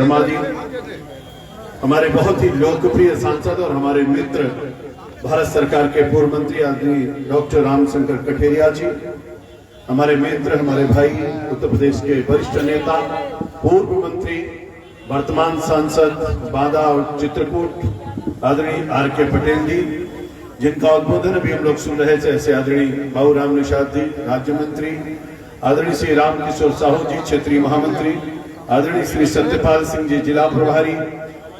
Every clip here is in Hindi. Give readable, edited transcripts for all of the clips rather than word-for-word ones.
शर्मा जी, हमारे बहुत ही लोकप्रिय सांसद और हमारे मित्र भारत सरकार के पूर्व मंत्री आदरणीय डॉक्टर रामशंकर कठेरिया जी, हमारे मित्र, हमारे भाई, उत्तर प्रदेश के वरिष्ठ नेता, पूर्व मंत्री, वर्तमान सांसद बांदा और चित्रकूट आदरणीय आर.के. पटेल जी, जिनका उद्बोधन अभी हम लोग सुन रहे थे, ऐसे आदरणीय बाबूराम निषाद जी, राज्य मंत्री, आदरणीय श्री रामकिशोर साहू जी, क्षेत्रीय महामंत्री, आदरणीय श्री सत्यपाल सिंह जी, जिला प्रभारी,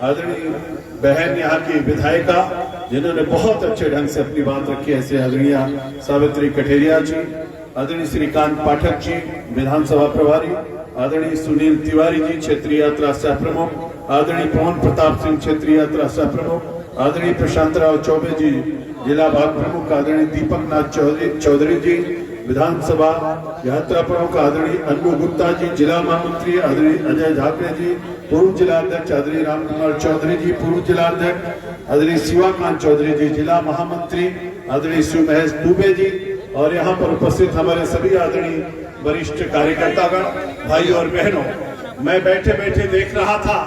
आदरणीय बहन यहाँ की विधायिका जिन्होंने बहुत अच्छे ढंग से अपनी बात रखी, ऐसे आदरणीय सावित्री कठेरिया जी, आदरणीय श्रीकांत पाठक जी, विधानसभा प्रभारी, आदरणीय सुनील तिवारी जी, क्षेत्रीय यात्रा सह प्रमुख, आदरणीय पवन प्रताप सिंह, क्षेत्रीय यात्रा सह प्रमुख, आदरणीय प्रशांत राव चौबे जी, जिला भाग प्रमुख, आदरणीय दीपक नाथ चौधरी जी, विधानसभा यात्रा प्रमुख, आदरणीय अन्नू गुप्ता जी, जिला महामंत्री, आदरणीय अजय झाकरे जी, पूर्व जिला अध्यक्ष, आदरणीय रामकुमार चौधरी जी, पूर्व जिला अध्यक्ष, आदरणीय शिवाकांत चौधरी जी, जिला महामंत्री, आदरणीय शिव महेश दुबे जी, और यहाँ पर उपस्थित हमारे सभी आदरणीय वरिष्ठ कार्यकर्तागण, भाई और बहनों, मैं बैठे बैठे देख रहा था,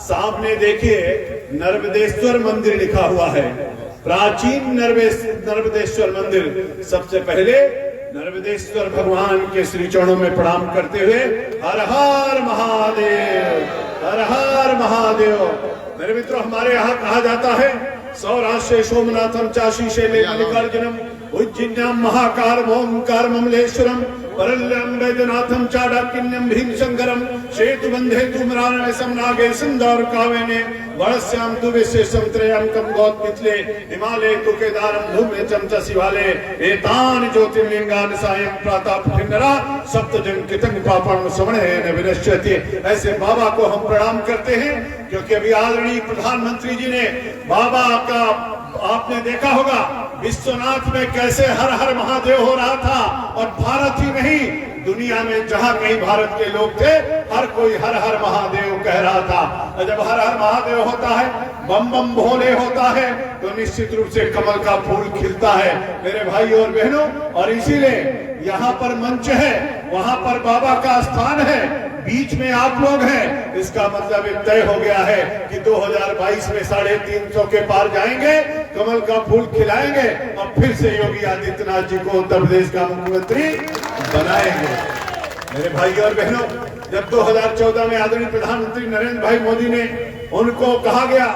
सामने देखिए नर्मदेश्वर मंदिर लिखा हुआ है, प्राचीन नर्मदेश्वर मंदिर। सबसे पहले नर्मदेश्वर भगवान के श्री चरणों में प्रणाम करते हुए हर हर महादेव, हर हर महादेव। मेरे मित्रों, हमारे यहाँ कहा जाता है सौराष्ट्र सोमनाथम चाशी शैले मल्लिकार्जुनम उज्जैन्याम महाकार ओंकार ममलेश्वरम परल्यम वैद्यनाथम चाडाकिन्यम भीमशंकरम सेतु बंधे तुमरान में समनागे सिंदौर कावेने वरस्याम तु विशेषम त्रयम कम गौत पिछले हिमालय तु केदारम धूमे चमचा शिवाले एतान ज्योतिर्लिंगान सायं प्रातः फिन्नरा सप्तजन कितंग पापण समणे न विनश्यति। ऐसे बाबा को हम प्रणाम करते हैं, क्योंकि अभी आदरणीय प्रधानमंत्री जी ने बाबा का आपने देखा होगा विश्वनाथ में कैसे हर हर महादेव हो रहा था, और भारत ही नहीं दुनिया में जहां कहीं भारत के लोग थे हर कोई हर हर महादेव कह रहा था। और जब हर हर महादेव होता है, बम बम भोले होता है, तो निश्चित रूप से कमल का फूल खिलता है मेरे भाई और बहनों। और इसीलिए यहाँ पर मंच है, वहां पर बाबा का स्थान है, बीच में आप लोग हैं, इसका मतलब तय हो गया है कि 2022 में 350 के पार जाएंगे, कमल का फूल खिलाएंगे और फिर से योगी आदित्यनाथ जी को उत्तर प्रदेश का मुख्यमंत्री बनाएंगे। मेरे भाई और बहनों, जब 2014 में आदरणीय प्रधानमंत्री नरेंद्र भाई मोदी ने उनको कहा गया,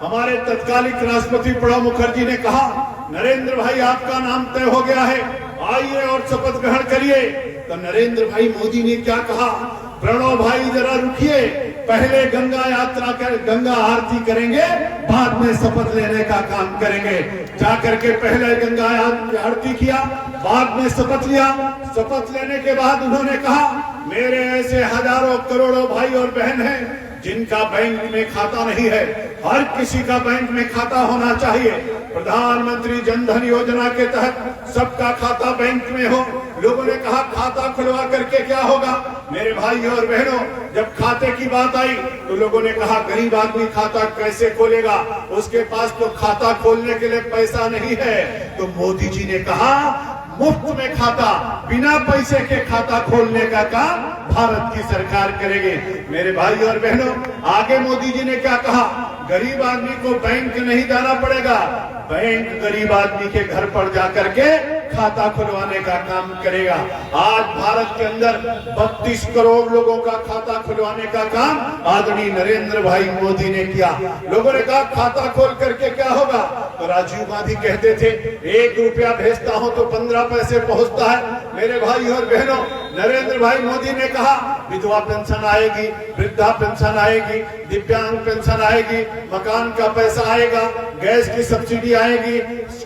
हमारे तत्कालिक राष्ट्रपति प्रणब मुखर्जी ने कहा नरेंद्र भाई आपका नाम तय हो गया है, आइए और शपथ ग्रहण करिए, तो नरेंद्र भाई मोदी ने क्या कहा, प्रणव भाई जरा रुकिए, पहले गंगा यात्रा कर गंगा आरती करेंगे, बाद में शपथ लेने का काम करेंगे। जाकर के पहले गंगा आरती किया, बाद में शपथ लिया। शपथ लेने के बाद उन्होंने कहा मेरे ऐसे हजारों करोड़ों भाई और बहन हैं जिनका बैंक में खाता नहीं है, हर किसी का बैंक में खाता होना चाहिए। प्रधानमंत्री जन धन योजना के तहत सबका खाता बैंक में हो। लोगों ने कहा खाता खुलवा करके क्या होगा? मेरे भाई और बहनों, जब खाते की बात आई तो लोगों ने कहा गरीब आदमी खाता कैसे खोलेगा, उसके पास तो खाता खोलने के लिए पैसा नहीं है। तो मोदी जी ने कहा मुफ्त में खाता, बिना पैसे के खाता खोलने का काम भारत की सरकार करेगी। मेरे भाई और बहनों, आगे मोदी जी ने क्या कहा, गरीब आदमी को बैंक नहीं जाना पड़ेगा, बैंक गरीब आदमी के घर पर जाकर के खाता खुलवाने का काम करेगा। आज भारत के अंदर 32 करोड़ लोगों का खाता खुलवाने का काम आदरणीय नरेंद्र भाई मोदी ने किया। लोगों ने कहा खाता खोल करके क्या होगा, तो राजीव गांधी कहते थे 1 रुपया भेजता हूं तो 15 पैसे पहुंचता है। मेरे भाई और बहनों, नरेंद्र भाई मोदी ने कहा विधवा पेंशन आएगी, वृद्धा पेंशन आएगी, दिव्यांग पेंशन आएगी, मकान का पैसा आएगा, गैस की सब्सिडी आएगी,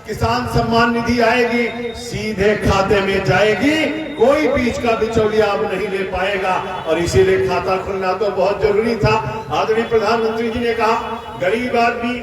किसान सम्मान निधि आएगी, सीधे खाते में जाएगी, कोई बीच का बिचौलिया अब नहीं ले पाएगा। और इसीलिए खाता खुलना तो बहुत जरूरी था। आदरणीय प्रधानमंत्री जी ने कहा गरीब आदमी,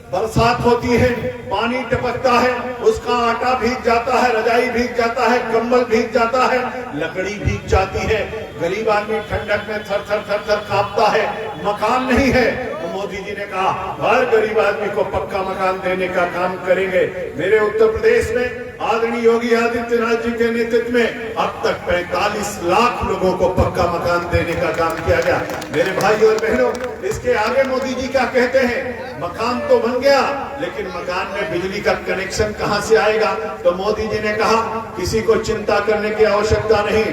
बरसात होती है, पानी टपकता है, उसका आटा भीग जाता है, रजाई भीग जाता है, कंबल भीग जाता है, लकड़ी भीग जाती है, गरीब आदमी ठंडक में थर थर थर थर कांपता है, मकान नहीं है। तो मोदी जी ने कहा हर गरीब आदमी को पक्का मकान देने का काम करेंगे। मेरे उत्तर प्रदेश में आदरणीय योगी आदित्यनाथ जी के नेतृत्व में अब तक 45 लाख लोगों को पक्का मकान देने का काम किया गया। मेरे भाई और बहनों, इसके आगे मोदी जी क्या कहते हैं, मकान तो बन गया लेकिन मकान में बिजली का कनेक्शन कहां से आएगा? तो मोदी जी ने कहा किसी को चिंता करने की आवश्यकता नहीं,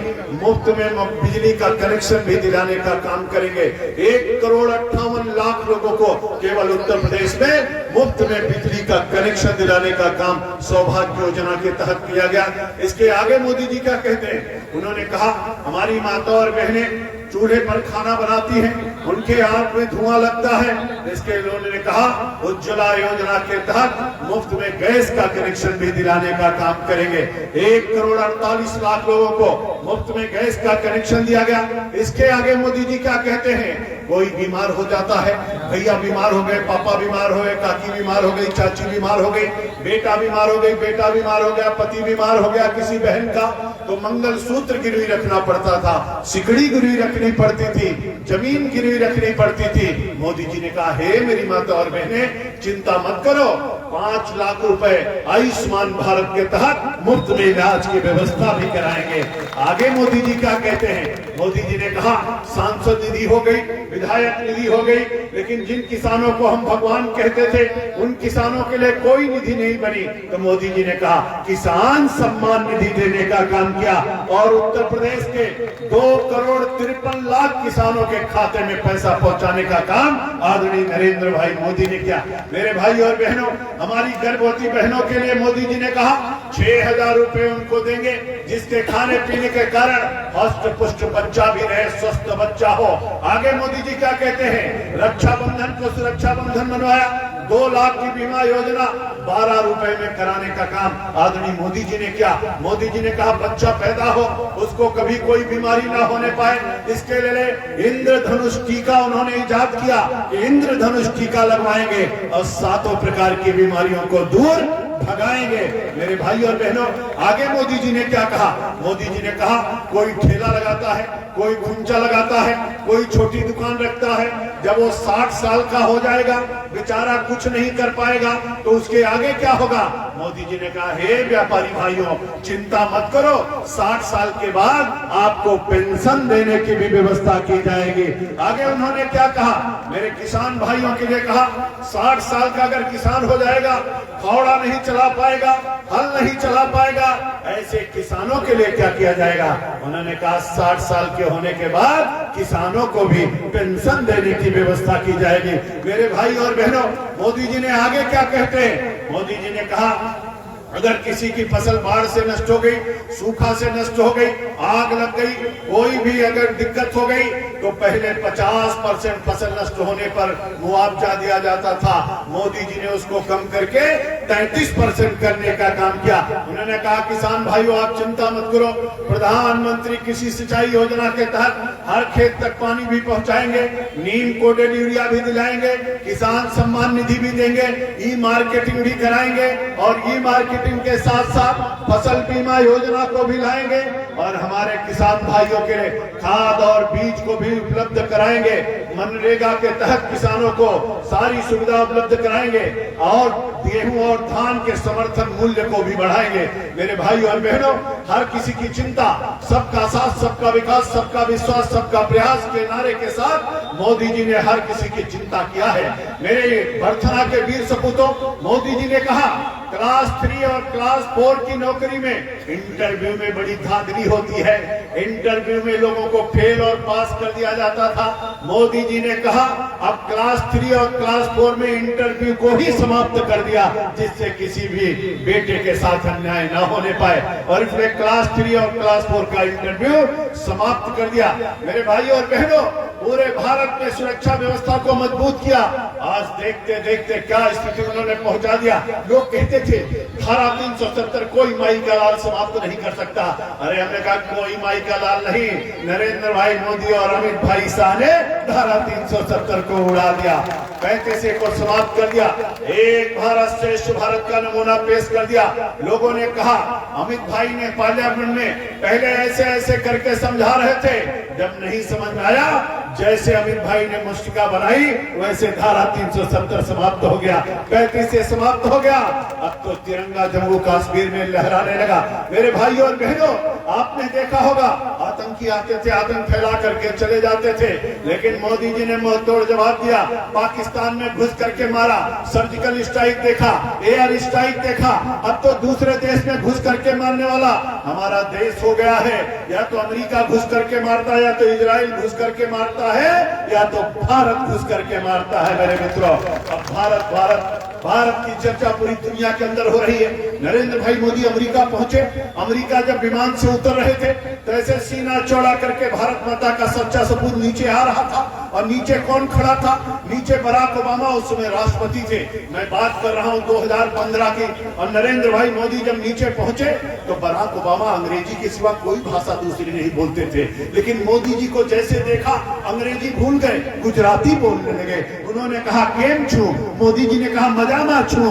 मुफ्त में बिजली का कनेक्शन भी दिलाने का काम करेंगे। 1,58,00,000 लोगों को केवल उत्तर प्रदेश में मुफ्त में बिजली का कनेक्शन दिलाने का काम सौभाग्य योजना के तहत किया गया। इसके आगे मोदी जी क्या कहते हैं, उन्होंने कहा हमारी माता और बहनें चूल्हे पर खाना बनाती हैं, उनके आंख में धुआं लगता है, इसके उन्होंने कहा उज्ज्वला योजना के तहत मुफ्त में गैस का कनेक्शन भी दिलाने का काम करेंगे। 1,48,00,000 लोगों को मुफ्त में गैस का कनेक्शन दिया गया। इसके आगे मोदी जी क्या कहते हैं, कोई बीमार हो जाता है, भैया बीमार हो गए, पापा बीमार हो गए, काकी बीमार हो गई, चाची बीमार हो गई, बेटा बीमार हो गई, बेटा बीमार हो गया, पति बीमार हो गया किसी बहन का, तो मंगलसूत्र गिरवी रखना पड़ता था, सिकड़ी गिरवी रखनी पड़ती थी, जमीन गिरवी रखनी पड़ती थी। मोदी जी ने कहा हे मेरी माता और बहनें, चिंता मत करो, 5 लाख रुपए आयुष्मान भारत के तहत मुफ्त में इलाज की व्यवस्था भी कराएंगे। आगे मोदी जी क्या कहते हैं, मोदी जी ने कहा सांसद निधि हो गई, विधायक निधि हो गई, लेकिन जिन किसानों को हम भगवान कहते थे उन किसानों के लिए कोई निधि नहीं बनी। तो मोदी जी ने कहा किसान सम्मान निधि देने का काम किया और उत्तर प्रदेश के 2,53,00,000 किसानों के खाते में पैसा पहुंचाने का काम आदरणीय नरेंद्र भाई मोदी ने किया। मेरे भाई और बहनों, हमारी गर्भवती बहनों के लिए मोदी जी ने कहा 6,000 रुपए उनको देंगे, जिसके खाने पीने के कारण हष्ट पुष्ट बच्चा भी रहे, स्वस्थ बच्चा हो। आगे मोदी जी क्या कहते हैं, रक्षाबंधन को सुरक्षा बंधन बनवाया, 2 लाख की बीमा योजना 12 रुपए में कराने का काम आदरणीय मोदी जी ने किया। मोदी जी ने कहा बच्चा पैदा हो उसको कभी कोई बीमारी ना होने पाए, इसके लिए इंद्रधनुष टीका उन्होंने इजाद किया, इंद्रधनुष टीका लगवाएंगे और 7 प्रकार की बीमारियों को दूर भगाएंगे। मेरे भाई और बहनों, आगे मोदी जी ने क्या कहा, मोदी जी ने कहा कोई ठेला लगाता है, कोई खुंचा लगाता है, कोई छोटी दुकान रखता है, जब वो 60 साल का हो जाएगा बेचारा कुछ नहीं कर पाएगा तो उसके आगे क्या होगा? मोदी जी ने कहा हे व्यापारी भाइयों, चिंता मत करो, 60 साल के बाद आपको पेंशन देने की भी व्यवस्था की जाएगी। आगे उन्होंने क्या कहा, मेरे किसान भाइयों के लिए कहा 60 साल का अगर किसान हो जाएगा, फावड़ा नहीं चला पाएगा, हल नहीं चला पाएगा, ऐसे किसानों के लिए क्या किया जाएगा? उन्होंने कहा 60 साल के होने के बाद किसानों को भी पेंशन देने की व्यवस्था की जाएगी। मेरे भाई और बहनों, मोदी जी ने आगे क्या कहते हैं, मोदी जी ने कहा अगर किसी की फसल बाढ़ से नष्ट हो गई, सूखा से नष्ट हो गई, आग लग गई, कोई भी अगर दिक्कत हो गई तो पहले 50% फसल नष्ट होने पर मुआवजा दिया जाता था, मोदी जी ने उसको कम करके 33% करने का काम किया। उन्होंने कहा किसान भाइयों आप चिंता मत करो, प्रधानमंत्री कृषि सिंचाई योजना के तहत हर खेत तक पानी भी पहुंचाएंगे, नीम कोटेड यूरिया भी दिलाएंगे, किसान सम्मान निधि भी देंगे, ई मार्केटिंग भी कराएंगे और ई मार्केटिंग के साथ साथ फसल बीमा योजना को भी लाएंगे और हमारे किसान भाइयों के लिए खाद और बीज को भी उपलब्ध कराएंगे। मनरेगा के तहत किसानों को सारी सुविधा उपलब्ध कराएंगे और गेहूं और धान के समर्थन मूल्य को भी बढ़ाएंगे। मेरे भाइयों और बहनों, हर किसी की चिंता, सबका साथ, सबका विकास, सबका विश्वास, सबका प्रयास के नारे के साथ मोदी जी ने हर किसी की चिंता किया है। मेरे भरथना के वीर सपूतों, मोदी जी ने कहा क्लास 3 और क्लास 4 की नौकरी में इंटरव्यू में बड़ी धांधली होती है, इंटरव्यू में लोगों को फेल और पास कर दिया जाता था। मोदी जी ने कहा अब क्लास 3 और क्लास 4 में इंटरव्यू को ही समाप्त कर दिया, जिससे किसी भी बेटे के साथ अन्याय न होने पाए और इसलिए क्लास 3 और क्लास 4 का इंटरव्यू समाप्त कर दिया। मेरे भाई और बहनों, पूरे भारत में सुरक्षा व्यवस्था को मजबूत किया। आज देखते देखते क्या स्थिति उन्होंने पहुंचा दिया। लोग कहते थे धारा 370 कोई माई का लाल समाप्त नहीं कर सकता। अरे हमने कहा कोई माई का लाल नहीं, नरेंद्र भाई मोदी और अमित भाई शाह ने धारा 370 को उड़ा दिया, 35 को समाप्त कर दिया, एक भारत श्रेष्ठ भारत का नमूना पेश कर दिया। लोगों ने कहा अमित भाई ने पार्लियामेंट में पहले ऐसे ऐसे करके समझा रहे थे, जब नहीं समझ में आया जैसे अमित भाई ने मुष्टिका बनाई वैसे धारा 370 समाप्त हो गया, 35 से समाप्त हो गया। अब तो तिरंगा जम्मू कश्मीर में लहराने लगा। मेरे भाइयों और बहनों, आपने देखा होगा आतंकी आते थे, आतंक फैला करके चले जाते थे, लेकिन मोदी जी ने मुंह तोड़ जवाब दिया। पाकिस्तान में घुस करके मारा, सर्जिकल स्ट्राइक देखा, एयर स्ट्राइक देखा। अब तो दूसरे देश में घुस करके मारने वाला हमारा देश हो गया है। या तो अमेरिका घुस करके मारता है, या तो इजराइल घुस करके मारता है, या तो भारत घुस करके मारता है। मेरे मित्रों, अब भारत भारत भारत की चर्चा पूरी दुनिया के अंदर हो रही है। नरेंद्र भाई मोदी अमेरिका पहुंचे। अमेरिका जब विमान से उतर रहे थे तो ऐसे सीना चौड़ा करके भारत माता का सच्चा सबूत नीचे आ रहा था। और नीचे कौन खड़ा था? नीचे बराक ओबामा, उस समय राष्ट्रपति थे। मैं बात कर रहा हूं 2015 की। और नरेंद्र भाई मोदी जब नीचे पहुंचे तो बराक ओबामा अंग्रेजी के सिवा कोई भाषा दूसरी नहीं बोलते थे, लेकिन मोदी जी को जैसे देखा अंग्रेजी भूल गए, गुजराती बोलने लगे। उन्होंने कहा केम छू, मोदी जी ने कहा मजामा छू।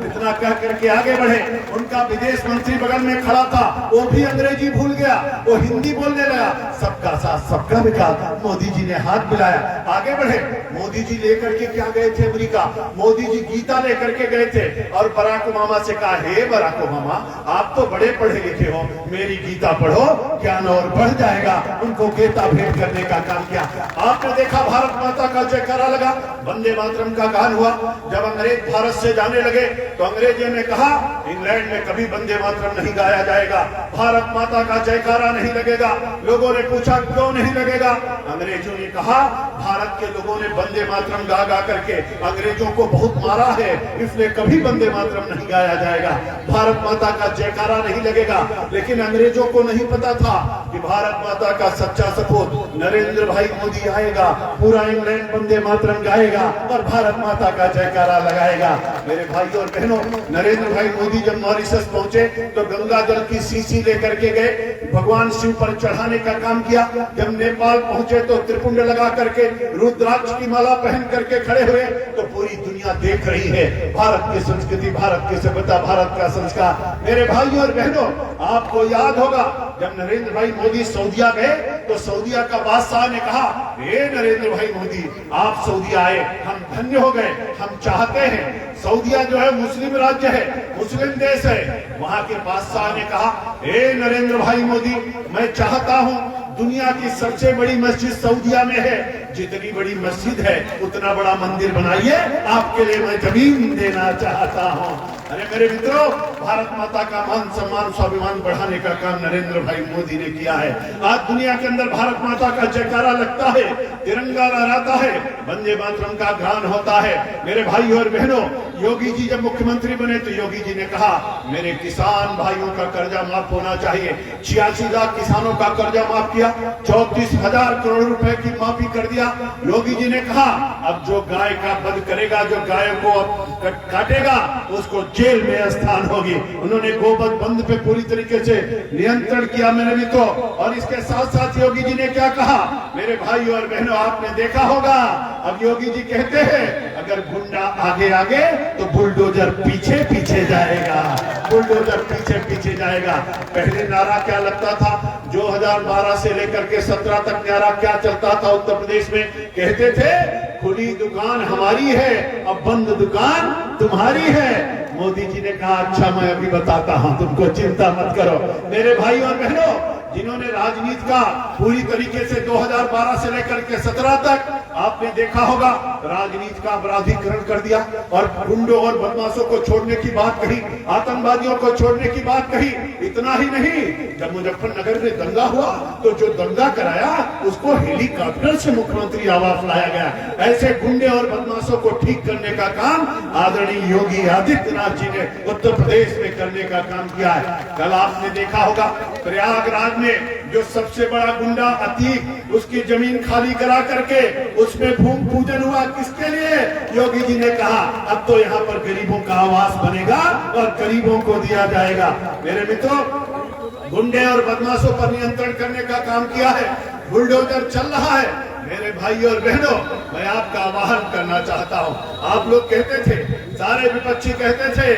इतना कह करके आगे बढ़े। उनका विदेश मंत्री बगल में खड़ा था, वो भी अंग्रेजी भूल गया, वो हिंदी बोलने लगा। सबका साथ सबका विकास। मोदी जी ने हाथ मिलाया, आगे बढ़े। मोदी जी लेकर के क्या गए थे अमेरिका? मोदी जी गीता लेकर के गए थे और बराक ओबामा से कहा, हे बराक ओबामा, आप तो बड़े पढ़े लिखे हो, मेरी गीता पढ़ो, ज्ञान और बढ़ जाएगा। उनको गीता भेंट करने का काम किया। आपने देखा भारत माता का जयकारा लगा, वंदे मातरम का गान हुआ। जब अंग्रेज भारत से जाने लगे तो अंग्रेजों ने कहा इंग्लैंड में कभी वंदे मातरम नहीं गाया जाएगा, भारत माता का जयकारा नहीं लगेगा। लोगों ने पूछा क्यों नहीं लगेगा? अंग्रेजों ने कहा भारत के लोगों ने वंदे मातरम गा गा करके अंग्रेजों को बहुत मारा है, इसलिए कभी वंदे मातरम नहीं गाया जाएगा, भारत माता का जयकारा नहीं लगेगा। लेकिन अंग्रेजों को नहीं पता था कि भारत माता का सच्चा सपूत नरेंद्र भाई मोदी आएगा, पूरा इंग्लैंड वंदे मातरम गाएगा और भारत माता का जयकारा लगाएगा। मेरे भाइयों और बहनों, नरेंद्र भाई मोदी जब मॉरिशस पहुंचे तो गंगा जल की शीशी लेकर के गए, भगवान शिव पर चढ़ाने का काम किया। जब नेपाल पहुंचे तो त्रिपुंड लगा करके रुद्राक्ष की माला पहन करके खड़े हुए। तो पूरी दुनिया देख रही है भारत की संस्कृति, भारत की सभ्यता, भारत का संस्कार। मेरे भाइयों और बहनों, आपको याद होगा जब नरेंद्र भाई मोदी सऊदीया गए तो सऊदीया का बादशाह ने कहा, हे नरेंद्र भाई मोदी, आप सऊदीया आए, हम धन्य हो गए, हम चाहते हैं। सऊदीया जो है मुस्लिम राज्य है, मुस्लिम देश है। वहां के बादशाह ने कहा, हे नरेंद्र भाई मोदी, मैं चाहता हूं दुनिया की सबसे बड़ी मस्जिद सऊदीया में है, जितनी बड़ी मस्जिद है उतना बड़ा मंदिर बनाइए, आपके लिए मैं जमीन देना चाहता हूं। अरे मेरे मित्रों, भारत माता का मान सम्मान स्वाभिमान बढ़ाने का काम नरेंद्र भाई मोदी ने किया है। आज दुनिया के अंदर भारत माता का जयकारा लगता है, तिरंगा लहराता है, वंदे मातरम का गान होता है। मेरे भाइयों और बहनों, योगी जी जब मुख्यमंत्री बने तो योगी जी ने कहा मेरे किसान भाइयों का कर्जा माफ होना चाहिए। 86 लाख किसानों का कर्जा माफ किया, 34,000 करोड़ रुपए की माफी कर दिया। योगी जी ने कहा अब जो गाय का वध करेगा, जो गाय को काटेगा, उसको जेल में स्थान होगी। उन्होंने गोवध बंद पे पूरी तरीके से नियंत्रण किया मेरे मित्रों। और इसके साथ साथ योगी जी ने क्या कहा? मेरे भाइयों और बहनों, आपने देखा होगा अब योगी जी कहते हैं अगर गुंडा आगे आगे तो बुलडोजर पीछे पीछे जाएगा, बुलडोजर पीछे पीछे जाएगा। पहले नारा क्या लगता था? 2012 से लेकर के 17 तक नारा क्या चलता था उत्तर प्रदेश में? कहते थे खुली दुकान हमारी है, अब बंद दुकान तुम्हारी है। मोदी जी ने कहा अच्छा मैं अभी बताता हूं तुमको, चिंता मत करो। मेरे भाई और बहनों, जिन्होंने राजनीति का पूरी तरीके से 2012 से लेकर के 17 तक आपने देखा होगा राजनीति का अपराधीकरण कर दिया और गुंडों और बदमाशों को छोड़ने की बात कही, आतंकवादियों को छोड़ने की बात कही। इतना ही नहीं, जब मुजफ्फरनगर में दंगा हुआ तो जो दंगा कराया उसको हेलीकॉप्टर से मुख्यमंत्री आवास लाया गया। ऐसे गुंडे और बदमाशों को ठीक करने का काम आदरणीय योगी आदित्यनाथ जी ने उत्तर प्रदेश में करने का काम किया है। कल आपने देखा होगा प्रयागराज में जो सबसे बड़ा गुंडा अतीक, उसकी जमीन खाली करा करके उसमें भूमि पूजन हुआ। किसके लिए? योगी जी ने कहा अब तो यहाँ पर गरीबों का आवास बनेगा और गरीबों को दिया जाएगा। मेरे मित्रों, गुंडे और बदमाशों पर नियंत्रण करने का काम किया है, बुलडोजर चल रहा है। मेरे भाइयों और बहनों, मैं आपका आह्वान करना चाहता हूं। आप लोग कहते थे, सारे विपक्षी कहते थे,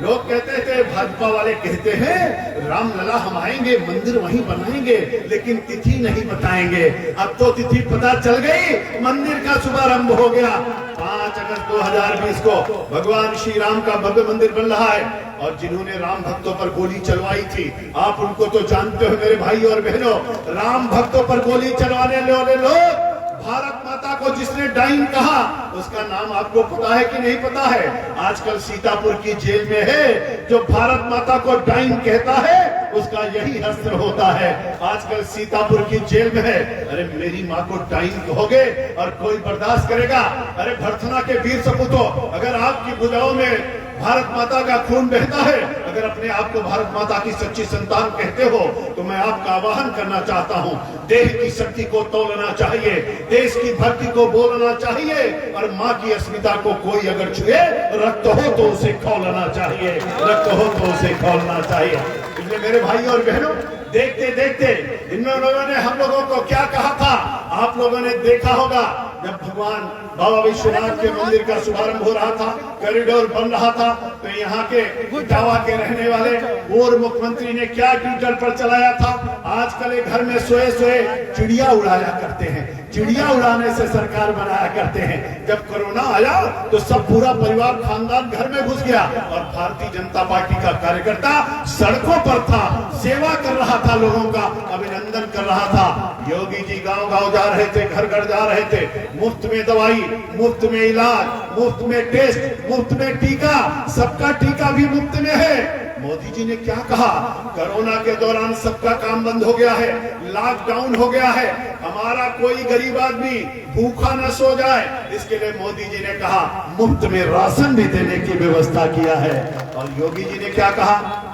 लोग कहते थे, भाजपा वाले कहते हैं रामलला हम आएंगे, मंदिर वहीं बनाएंगे, लेकिन तिथि नहीं बताएंगे। अब तो तिथि पता चल गई, मंदिर का शुभारंभ हो गया। 5 अगस्त 2020 को भगवान श्री राम का भव्य मंदिर बन रहा है। और जिन्होंने राम भक्तों पर गोली चलवाई थी, आप उनको तो जानते हो मेरे भाई और बहनों। राम भक्तों पर गोली चलवाने वाले लोग, भारत माता को जिसने डाइन कहा, उसका नाम आपको पता है कि नहीं पता है? आजकल सीतापुर की जेल में है। जो भारत माता को डाइन कहता है, उसका यही अस्त्र होता है। आजकल सीतापुर की जेल में है। अरे मेरी माँ को डाइन कहोगे और कोई बर्दाश्त करेगा? अरे भर्तना के वीर सपूतों, अगर आपकी भुजाओं में भारत माता का खून बहता है, अगर अपने आप को भारत माता की सच्ची संतान कहते हो, तो मैं आपका आह्वान करना चाहता हूं, देश की शक्ति को तोड़ना चाहिए, देश की भक्ति को बोलना चाहिए, और माँ की अस्मिता को कोई अगर छुए, रक्त हो तो उसे खोलना चाहिए, रक्त हो तो उसे खोलना चाहिए। इसलिए मेरे भाई और बहनों, देखते देखते इन लोगों ने हम लोगों को क्या कहा था, आप लोगों ने देखा होगा। जब भगवान बाबा विश्वनाथ के मंदिर का शुभारंभ हो रहा था, कॉरिडोर बन रहा था, तो यहाँ के इटावा के रहने वाले पूर्व मुख्यमंत्री ने क्या ट्विटर पर चलाया था, आजकल एक घर में सोए सोए चिड़िया उड़ाया करते हैं, चिड़िया उड़ाने से सरकार बनाया करते हैं। जब कोरोना आया तो सब पूरा परिवार खानदान घर में घुस गया, और भारतीय जनता पार्टी का कार्यकर्ता सड़कों पर था, सेवा कर रहा था, लोगों का अभिनंदन कर रहा था। योगी जी गांव गांव जा रहे थे, घर घर जा रहे थे, मुफ्त में दवाई, मुफ्त में इलाज, मुफ्त में टेस्ट, मुफ्त में टीका, सबका टीका भी मुफ्त में है। मोदी जी ने क्या कहा, कोरोना के दौरान सबका काम बंद हो गया है, लॉकडाउन हो गया है, हमारा कोई गरीब आदमी भूखा न सो जाए, इसके लिए मोदी जी ने कहा मुफ्त में राशन भी देने की व्यवस्था किया है। और योगी जी ने क्या कहा,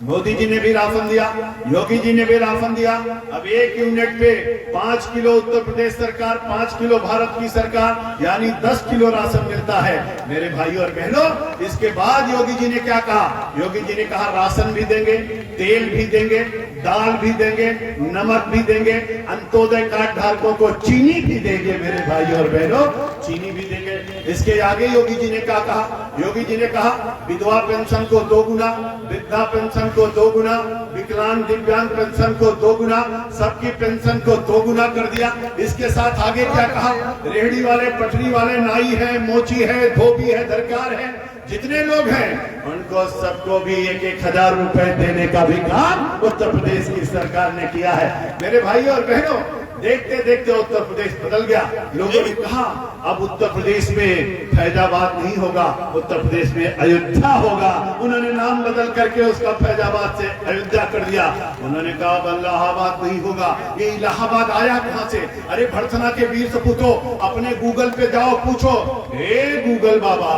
मोदी जी ने भी राशन दिया, योगी जी ने भी राशन दिया। अब 1 यूनिट पे 5 किलो उत्तर प्रदेश सरकार, 5 किलो भारत की सरकार, यानी 10 किलो राशन मिलता है मेरे भाई और बहनों। इसके बाद योगी जी ने क्या कहा, योगी जी ने कहा राशन भी देंगे, तेल भी देंगे, दाल भी देंगे, नमक भी देंगे, अंत्योदय कार्ड धारकों को चीनी भी देंगे मेरे भाई और बहनों, चीनी भी देंगे। इसके आगे योगी जी ने क्या कहा, योगी जी ने कहा विधवा पेंशन को 2 गुना, वृद्धा पेंशन को 2 गुना, विकलांग दिव्यांग पेंशन को 2 गुना, सबकी पेंशन को 2 गुना कर दिया। इसके साथ आगे क्या कहा, रेहड़ी वाले, पटरी वाले, नाई है, मोची है, धोबी है, दरकार है, जितने लोग हैं उनको सबको भी 1-1 हजार रुपए देने का भी काम उत्तर प्रदेश की सरकार ने किया है। मेरे भाई और बहनों, देखते देखते उत्तर प्रदेश बदल गया। लोगों ने कहा अब उत्तर प्रदेश में फैजाबाद नहीं होगा, उत्तर प्रदेश में अयोध्या होगा। उन्होंने नाम बदल करके उसका फैजाबाद से अयोध्या कर दिया। उन्होंने कहा अब इलाहाबाद नहीं होगा। ये इलाहाबाद आया कहां से? अरे भर्तना के वीर सपूतों, अपने गूगल पे जाओ, पूछो, हे गूगल बाबा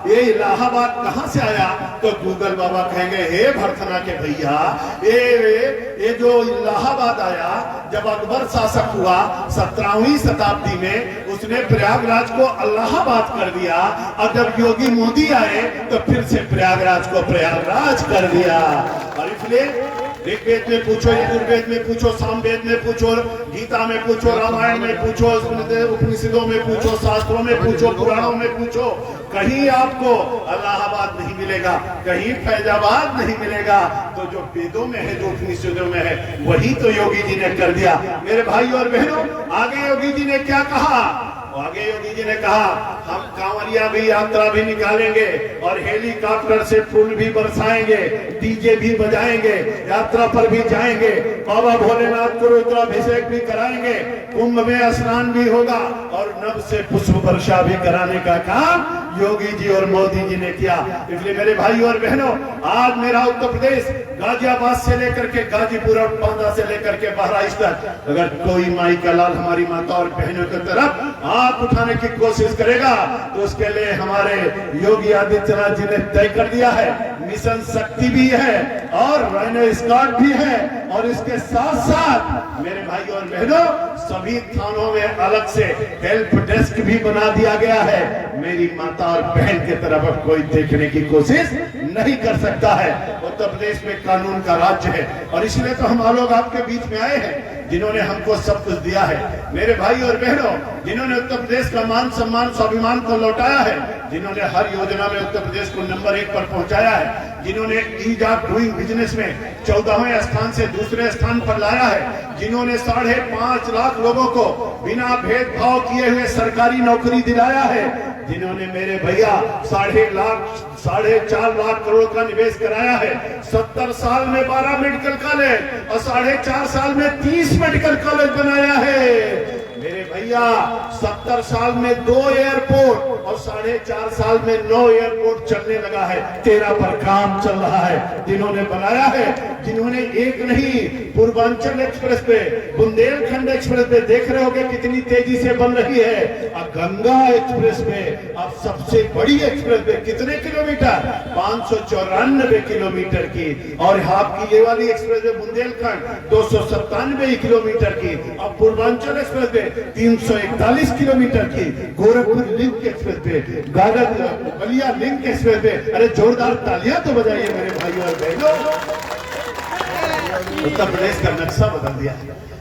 ये इलाहाबाद कहां से आया? तो गूगल बाबा कहेंगे हे भर्तना के भैया, ये जो इलाहाबाद आया, जब अकबर शासक हुआ 17वीं शताब्दी में, उसने प्रयागराज को इलाहाबाद कर दिया, और जब योगी मोदी आए तो फिर से प्रयागराज को प्रयागराज कर दिया। और इसलिए ऋग्वेद में पूछो, यजुर्वेद में पूछो, सामवेद में पूछो, गीता में पूछो, रामायण में पूछो, उपनिषदों में पूछो, शास्त्रों में पूछो, पुराणों में पूछो, कहीं आपको इलाहाबाद नहीं मिलेगा, कहीं फैजाबाद नहीं मिलेगा। तो जो वेदों में है, जो उपनिषदों में है, वही तो योगी जी ने कर दिया। मेरे भाई और बहनों, आगे योगी जी ने क्या कहा, आगे योगी जी ने कहा हम कांवरिया भी यात्रा भी निकालेंगे, और हेलीकॉप्टर से फूल भी बरसाएंगे, डीजे भी बजाएंगे, यात्रा पर भी जाएंगे, बाबा भोलेनाथ को रुद्राभिषेक भी कराएंगे, कुंभ में स्नान भी होगा, और नभ से पुष्प वर्षा भी कराने का काम योगी जी और मोदी जी ने किया। इसलिए मेरे भाई और बहनों, आज मेरा उत्तर प्रदेश गाजियाबाद से लेकर के गाजीपुर और बांदा से लेकर के बहराइच तक, अगर कोई माई का लाल हमारी माता और बहनों की तरफ हाथ उठाने की कोशिश करेगा, तो उसके लिए हमारे योगी आदित्यनाथ जी ने तय कर दिया है, मिशन शक्ति भी है और राइनो स्क्वाड भी है, और इसके साथ साथ मेरे भाई और बहनों, सभी थानों में अलग से हेल्प डेस्क भी बना दिया गया है। मेरी माता और बहन की तरफ अब कोई देखने की कोशिश नहीं कर सकता है। उत्तर प्रदेश में कानून का राज्य है, और इसलिए तो हम लोग आपके बीच में आए हैं जिन्होंने हमको सब कुछ दिया है। मेरे भाई और बहनों, जिन्होंने उत्तर प्रदेश का मान सम्मान स्वाभिमान को लौटाया है, जिन्होंने हर योजना में उत्तर प्रदेश को नंबर 1 पर पहुंचाया है, जिन्होंने ईज ऑफ डूइंग बिजनेस में 14वें स्थान से दूसरे स्थान पर लाया है, जिन्होंने 5.5 लाख लोगों को बिना भेदभाव किए हुए सरकारी नौकरी दिलाया है, जिन्होंने मेरे भैया 4.5 लाख करोड़ का निवेश कराया है, 70 साल में 12 मेडिकल कॉलेज और 4.5 साल में 30 मेडिकल कॉलेज बनाया है। मेरे भैया 70 साल में 2 एयरपोर्ट और 4.5 साल में 9 एयरपोर्ट चलने लगा है। 13 पर काम चल रहा है। जिन्होंने बनाया है, जिन्होंने एक नहीं, पूर्वांचल एक्सप्रेस पे, बुंदेलखंड एक्सप्रेस पे देख रहे होगे कितनी तेजी से बन रही है। अब गंगा एक्सप्रेस पे, अब सबसे बड़ी एक्सप्रेस पे कितने किलोमीटर, 594 किलोमीटर की, और आपकी ये वाली एक्सप्रेस पे बुंदेलखंड 297 किलोमीटर की, अब पूर्वांचल एक्सप्रेस पे 341 किलोमीटर की, गोरखपुर लिंक एक्सप्रेस पे, बलिया लिंक एक्सप्रेस पे, अरे जोरदार तालियां तो बजाइए मेरे भाइयों और बहनों। उत्तर प्रदेश का नक्शा बदल दिया।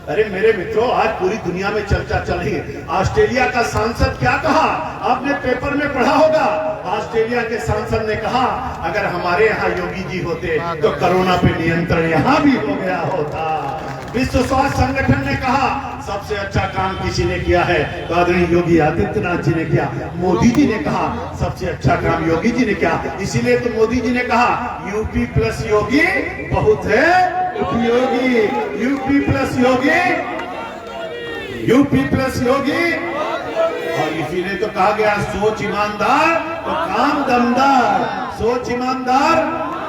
अरे मेरे मित्रों, आज पूरी दुनिया में चर्चा चल रही है। ऑस्ट्रेलिया का सांसद क्या कहा, आपने पेपर में पढ़ा होगा। ऑस्ट्रेलिया के सांसद ने कहा, अगर हमारे यहाँ योगी जी होते तो कोरोना पे नियंत्रण यहाँ भी हो गया होता। विश्व स्वास्थ्य संगठन ने कहा, सबसे अच्छा काम किसी ने किया है तो आदरणीय योगी आदित्यनाथ जी ने किया। मोदी जी ने कहा, सबसे अच्छा काम योगी जी ने किया। इसीलिए तो मोदी जी ने कहा, यूपी प्लस योगी बहुत है उपयोगी। यूपी प्लस योगी, यूपी प्लस योगी, और इसीलिए तो कहा गया, सोच ईमानदार तो काम दमदार, सोच ईमानदार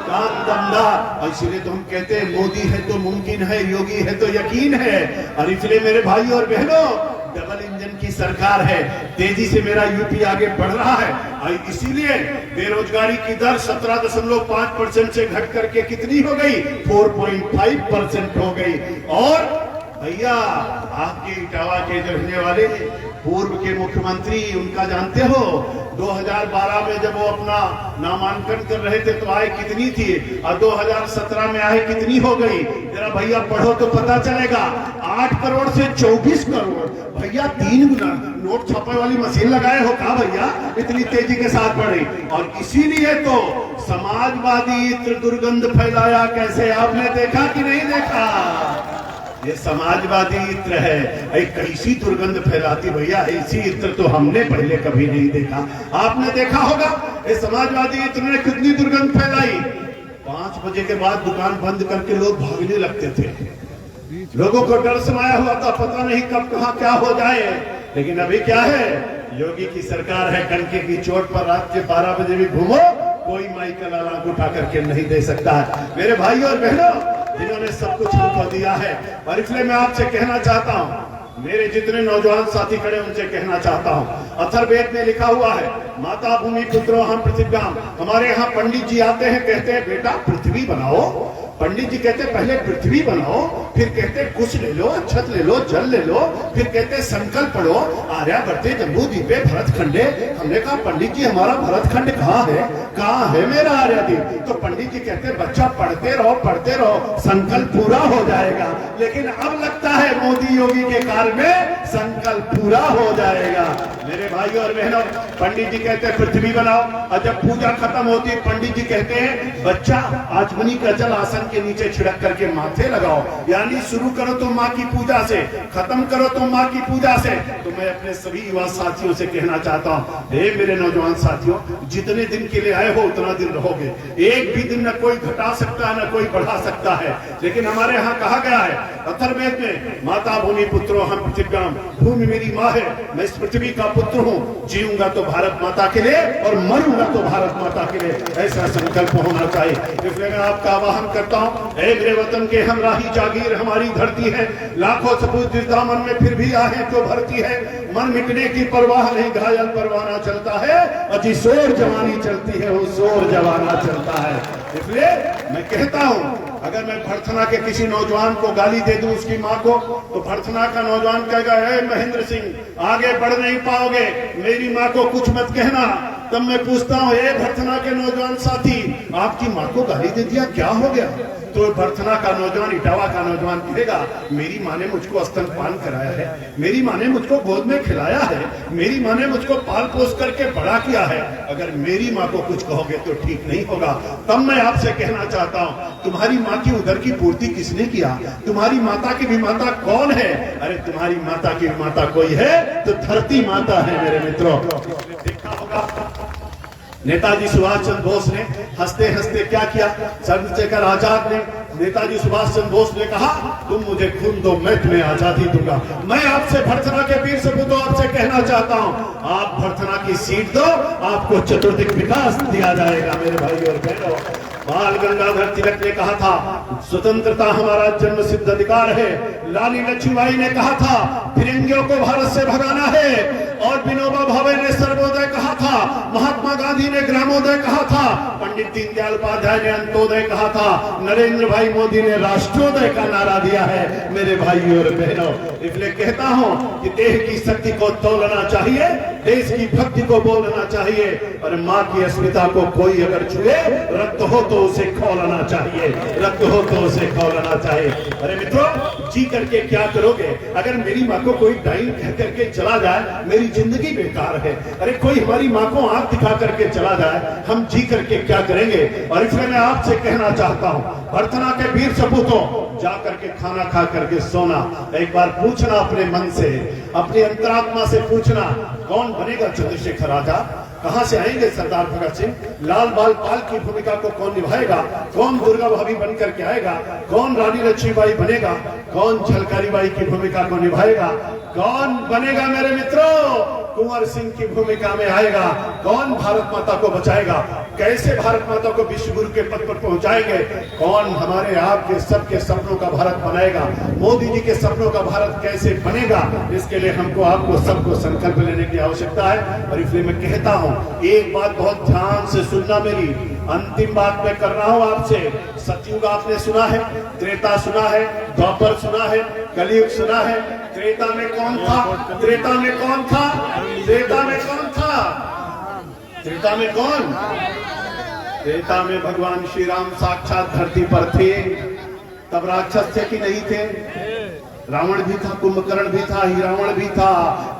काम दमदार। और इसलिए तो हम कहते हैं, मोदी है तो मुमकिन है, योगी है तो यकीन है। और इसलिए मेरे भाई और बहनों, डबल इंजन की सरकार है, तेजी से मेरा यूपी आगे बढ़ रहा है। और इसीलिए बेरोजगारी की दर 17.5% से घट करके कितनी हो गई, 4.5% हो गई। और भैया, आपके इटावा के रहने वाले पूर्व के मुख्यमंत्री, उनका जानते हो, 2012 में जब वो अपना नामांकन कर रहे थे तो आय कितनी थी, और 2017 में आय कितनी हो गई, जरा भैया पढ़ो तो पता चलेगा। 8 करोड़ से 24 करोड़। भैया 3 गुना। नोट छापे वाली मशीन लगाए हो क्या भैया, इतनी तेजी के साथ बढ़ी। और इसीलिए तो समाजवादी इत्र दुर्गंध फैलाया कैसे, आपने देखा कि नहीं देखा? ये समाजवादी इत्र है, एक कैसी दुर्गंध फैलाती भैया, ऐसी इत्र तो हमने पहले कभी नहीं देखा। आपने देखा होगा, ये समाजवादी इत्र ने कितनी दुर्गंध फैलाई। 5 बजे के बाद दुकान बंद करके लोग भागने लगते थे, लोगों को डर समाया हुआ था, पता नहीं कब कहां क्या हो जाए। लेकिन अभी क्या है, योगी की सरकार है, डंके की चोट पर रात के 12 बजे भी घूमो, कोई माई का लाला उठा करके नहीं दे सकता है। मेरे भाई और बहनों, जिन्होंने सब कुछ हमको दिया है, और इसलिए मैं आपसे कहना चाहता हूं, मेरे जितने नौजवान साथी खड़े उनसे कहना चाहता हूं, अथर्ववेद में लिखा हुआ है, माता भूमि पुत्रो हम पृथ्व्याम। हमारे यहाँ पंडित जी आते हैं, कहते हैं बेटा पृथ्वी बनाओ। पंडित जी कहते पहले पृथ्वी बनाओ, फिर कहते कुछ ले लो, अक्षत ले लो, जल ले लो, फिर कहते संकल्प पढ़ो, आर्यावर्ते जम्बू द्वीपे भरतखंडे। हमने कहा पंडित जी हमारा भरतखंड कहाँ है, कहाँ है मेरा आर्यद्वीप? तो पंडित जी कहते बच्चा पढ़ते रहो, संकल्प पूरा हो जाएगा। लेकिन अब लगता है मोदी योगी के काल में संकल्प पूरा हो जाएगा। मेरे भाई और बहनों, पंडित जी कहते हैं पृथ्वी बनाओ, और जब पूजा खत्म होती है पंडित जी कहते हैं बच्चा आचमनी का जल आसन के नीचे छिड़क करके माथे लगाओ। यानी शुरू करो तो माँ की पूजा से, खत्म करो तो माँ की पूजा से। तो मैं अपने सभी युवा साथियों से कहना चाहता हूँ, हे मेरे नौजवान साथियों, जितने दिन के लिए आए हो उतना दिन रहोगे। एक भी दिन न कोई घटा सकता है न कोई बढ़ा सकता है। लेकिन हमारे यहाँ कहा गया है अथर्ववेद में, माता भूमि पुत्रो हम पृथ्व्याम। भूमि मेरी माँ है, मैं इस पृथ्वी का पुत्र हूँ। जीऊंगा तो भारत माता के लिए और मरूंगा तो भारत माता के लिए, ऐसा संकल्प होना चाहिए। इसलिए मैं आपका आह्वान करता हूँ, ऐ मेरे वतन के हमराही जागीर हमारी धरती है। लाखों सपूत जिस दामन में फिर भी आहे तो भरती है। मन मिटने की परवाह नहीं, घायल परवाना चलता है, अजी शोर जवानी चलती है, वो शोर जवाना चलता है। इसलिए मैं कहता हूँ, अगर मैं भरथना के किसी नौजवान को गाली दे दूं उसकी माँ को, तो भरथना का नौजवान कहेगा, हे महेंद्र सिंह आगे बढ़ नहीं पाओगे, मेरी माँ को कुछ मत कहना। तब मैं पूछता हूँ, हे भरथना के नौजवान साथी, आपकी माँ को गाली दे दिया, क्या हो गया? तो भरथना का नौजवान, इटावा का नौजवान कहेगा मेरी माँ ने मुझको स्तनपान कराया है, मेरी माँ ने मुझको गोद में खिलाया है, मेरी माँ ने मुझको पाल पोस करके बड़ा किया है। अगर मेरी माँ को कुछ कहोगे तो ठीक नहीं होगा। तब मैं आपसे कहना चाहता हूँ, तुम्हारी माँ की उदर की पूर्ति किसने किया? तुम्हारी माता की भी माता कौन है? अरे तुम्हारी माता की माता कोई है तो धरती माता है मेरे मित्रों। देखा होगा नेताजी सुभाष चंद्र बोस ने हंसते हंसते क्या किया? चंद्रशेखर आजाद ने, नेताजी सुभाष चंद्र बोस ने कहा तुम मुझे खून दो मैं तुम्हें आजादी दूंगा। मैं आपसे भरथना के वीर सपूतों आपसे कहना चाहता हूं, आप भरथना की सीट दो, आपको चतुर्दिक विकास दिया जाएगा मेरे भाई और बहनों। बाल गंगाधर तिलक ने कहा था स्वतंत्रता हमारा जन्म सिद्ध अधिकार है। रानी लक्ष्मीबाई ने कहा था फिरंगियों को भारत से भगाना है। और विनोबा भावे ने सर्वोदय कहा था, महात्मा गांधी ने ग्रामोदय कहा था, पंडित दीनदयाल उपाध्याय ने अंत्योदय कहा था, नरेंद्र भाई मोदी ने राष्ट्रोदय का नारा दिया है मेरे भाई और बहनों। इसलिए कहता हूं कि देह की शक्ति को तोलना चाहिए, देश की भक्ति को बोलना चाहिए, और माँ की अस्मिता को कोई अगर छुए रक्त हो तो उसे खौलना चाहिए, रक्त हो तो उसे खौलना चाहिए। अरे मित्रों, जी करके क्या करोगे? अगर मेरी माँ को कोई डाइन कह करके चला जाए मेरी जिंदगी बेकार है। अरे कोई हमारी माँ को आंख दिखा करके चला जाए, हम जी करके क्या करेंगे? और इसलिए मैं आपसे कहना चाहता हूँ, भरथना के वीर सपूतों, जा करके खाना खा करके सोना, एक बार पूछना अपने मन से, अपनी अंतरात्मा से पूछना, कौन बनेगा चंद्रशेखर आजाद? कहां से आएंगे सरदार भगत सिंह? लाल बाल पाल की भूमिका को कौन निभाएगा? कौन दुर्गा भाभी बन करके आएगा? कौन रानी लक्ष्मीबाई बनेगा? कौन झलकारी बाई की भूमिका को निभाएगा? कौन बनेगा मेरे मित्रों? कुंवर सिंह की भूमिका में आएगा? कौन भारत माता को बचाएगा? कैसे भारत माता को विश्व गुरु के पद पर पहुंचाएंगे? कौन हमारे आपके सबके सपनों का भारत बनाएगा? मोदी जी के सपनों का भारत कैसे बनेगा? इसके लिए हमको आपको सबको संकल्प लेने की आवश्यकता है। और इसलिए मैं कहता हूं, एक बात बहुत ध्यान से सुनना, मेरी अंतिम बात मैं कर रहा हूं आपसे। सतयुग आपने सुना है, त्रेता सुना है, द्वापर सुना है, कलयुग सुना है। त्रेता में कौन था? त्रेता में कौन था? त्रेता में कौन था? त्रेता में कौन? त्रेता में भगवान श्री राम साक्षात धरती पर थे। तब राक्षस थे कि नहीं थे? रावण भी था, कुंभकर्ण भी था, हिरावण भी था,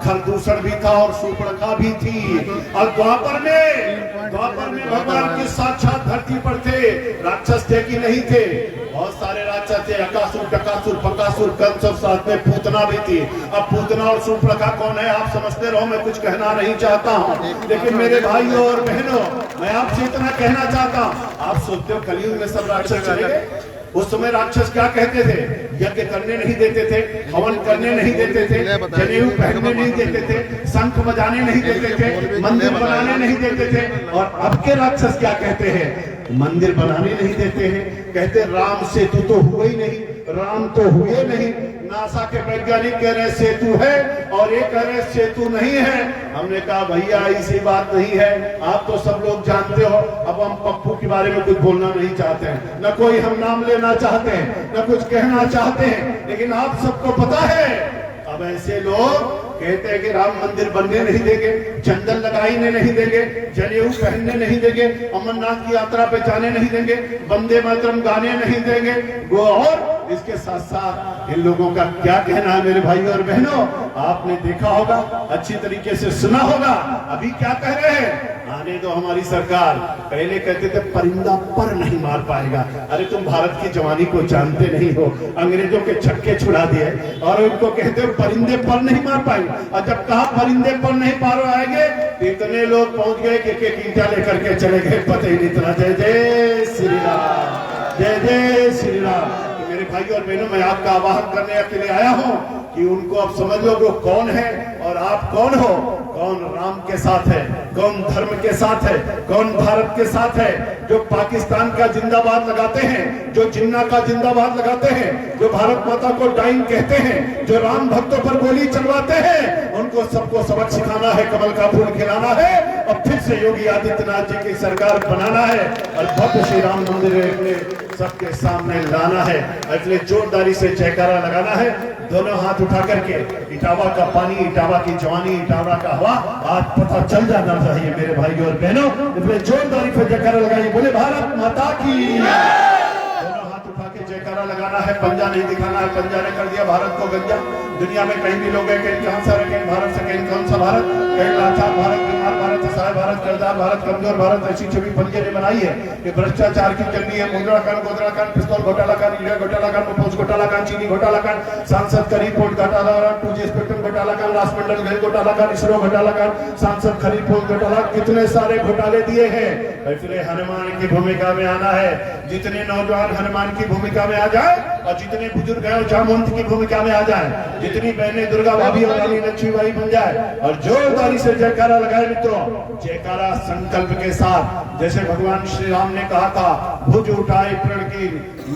खरदूषण भी था और शूर्पणखा भी थी। और द्वापर में भगवान की साक्षात धरती पर थे। राक्षस थे कि नहीं थे? बहुत सारे राक्षस थे, अकासुर, टकासुर, बकासुर, कंस, सब साथ में पूतना भी थी। अब पूतना और शूर्पणखा कौन है आप समझते रहो, मैं कुछ कहना नहीं चाहता हूँ। लेकिन मेरे भाइयों और बहनों, मैं आपसे इतना कहना चाहता हूँ, आप सोचते हो कलयुग में सब राक्षस चले गए? उस समय राक्षस क्या कहते थे? यज्ञ करने नहीं देते थे, हवन करने नहीं देते थे, जनेऊ पहनने नहीं देते थे, शंख बजाने नहीं देते थे, मंदिर बनाने नहीं देते थे। और अब के राक्षस क्या कहते हैं? मंदिर बनाने नहीं देते हैं, कहते राम सेतु तो हुए ही नहीं, राम तो हुए नहीं। नासा के वैज्ञानिक कह रहे सेतु है और ये कह रहे सेतु नहीं है। हमने कहा भैया ऐसी बात नहीं है, आप तो सब लोग जानते हो। अब हम पप्पू के बारे में कुछ बोलना नहीं चाहते हैं, न कोई हम नाम लेना चाहते हैं, न कुछ कहना चाहते हैं, लेकिन आप सबको पता है अब ऐसे लोग कहते हैं कि राम मंदिर बनने नहीं देंगे, चंदन लगाने नहीं देंगे, जनेऊ पहनने नहीं देंगे, अमरनाथ की यात्रा पे जाने नहीं देंगे, वंदे मातरम गाने नहीं देंगे। वो और इसके साथ साथ इन लोगों का क्या कहना है मेरे भाई और बहनों? आपने देखा होगा, अच्छी तरीके से सुना होगा। अभी क्या कह रहे हैं? आने दो हमारी सरकार। पहले कहते थे परिंदा पर नहीं मार पाएगा। अरे तुम भारत की जवानी को जानते नहीं हो, अंग्रेजों के छक्के छुड़ा दिए और उनको कहते हो परिंदे पर नहीं मार पाएंगे। और जब कहा परिंदे पर नहीं पार आएंगे, इतने लोग पहुंच गए कि एक ईंटा लेकर के चले गए, पता ही नहीं चला। जय जय श्री राम, जय जय श्री राम। मेरे भाई और बहनों, मैं आपका आवाहन करने के लिए आया हूं कि उनको आप समझ लो वो कौन है और आप कौन हो। कौन राम के साथ है, कौन धर्म के साथ है, कौन भारत के साथ है। जो पाकिस्तान का जिंदाबाद लगाते हैं, जो जिन्ना का जिंदाबाद लगाते हैं, जो भारत माता को डाइन कहते हैं, जो राम भक्तों पर गोली चलवाते हैं, उनको सबको सबक सिखाना है, कमल का फूल खिलाना है और फिर से योगी आदित्यनाथ जी की सरकार बनाना है और भव्य श्री राम मंदिर अपने सबके सामने लाना है। इसलिए जोरदारी से जयकारा लगाना है, दोनों हाथ उठा करके। इटावा का पानी, इटावा की जवानी, इटावा का हवा आज पता चल जाना चाहिए मेरे भाई और बहनों। इसलिए जोरदारी से जयकारा लगाइए, बोले भारत माता की। दोनों हाथ उठा जयकारा लगाना है, पंजा नहीं दिखाना है। पंजा ने कर दिया भारत को गंजा। दुनिया में कहीं भी लोग हैं, कहीं कहां सा कहीं भारत से, कहीं कौन सा भारत, कहीं लाचार भारत, बीमार भारत, असहाय भारत, कर्जदार भारत, कमजोर भारत, ऐसी छवि पंजे ने बनाई है कि भ्रष्टाचार की जंगी है। मुद्रा कांड, गोदरा कांड, पिस्तौल घोटाला कांड, यूरिया घोटाला कांड, पोस्ट घोटाला कांड, चीनी घोटाला कांड, सांसद का रिपोर्ट घोटाला कांड, 2G स्पेक्ट्रम घोटाला कांड, राष्ट्रमंडल घेर घोटाला कांड, इसरो घोटाला कांड, सांसद खरीद पोस्ट घोटाला, कितने सारे घोटाले दिए हैं। इसलिए हनुमान की भूमिका में आना है। जितने नौजवान हनुमान की भूमिका में आ जाए और जितने बुजुर्ग हैं जामवंत की भूमिका में आ जाए, जितनी बहनें दुर्गा भाभी और रानी लक्ष्मीबाई बन जाए और जोरदारी से जयकारा लगाए मित्रों। जयकारा संकल्प के साथ, जैसे भगवान श्री राम ने कहा था, भुज उठाए प्रण की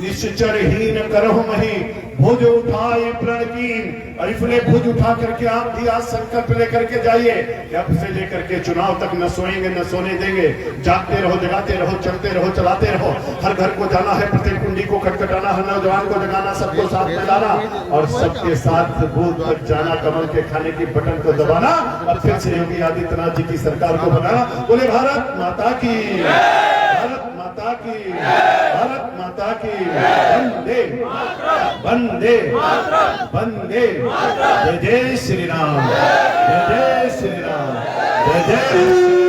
निश्चर हीन करहु मही, भुज उठाए प्रण की। और इसलिए भुज उठा करके आप भी आज संकल्प लेकर के जाइए कि अब से लेकर के चुनाव तक न सोएंगे न सोने देंगे। जागते रहो, जगाते रहो, चलते रहो, चलाते रहो। हर घर को जाना है, प्रत्येक कुंडी को खटखटाना, हर नौजवान को जगाना, सबको साथ में लाना और सबके साथ बूथ तक जाना, कमल के खाने की बटन को दबाना और फिर से योगी आदित्यनाथ जी की सरकार को बनाना। बोले भारत माता की, भारत माता की, भारत माता की। वंदे वंदे वंदे। जय जय श्री राम, जय जय श्री राम, जय जय।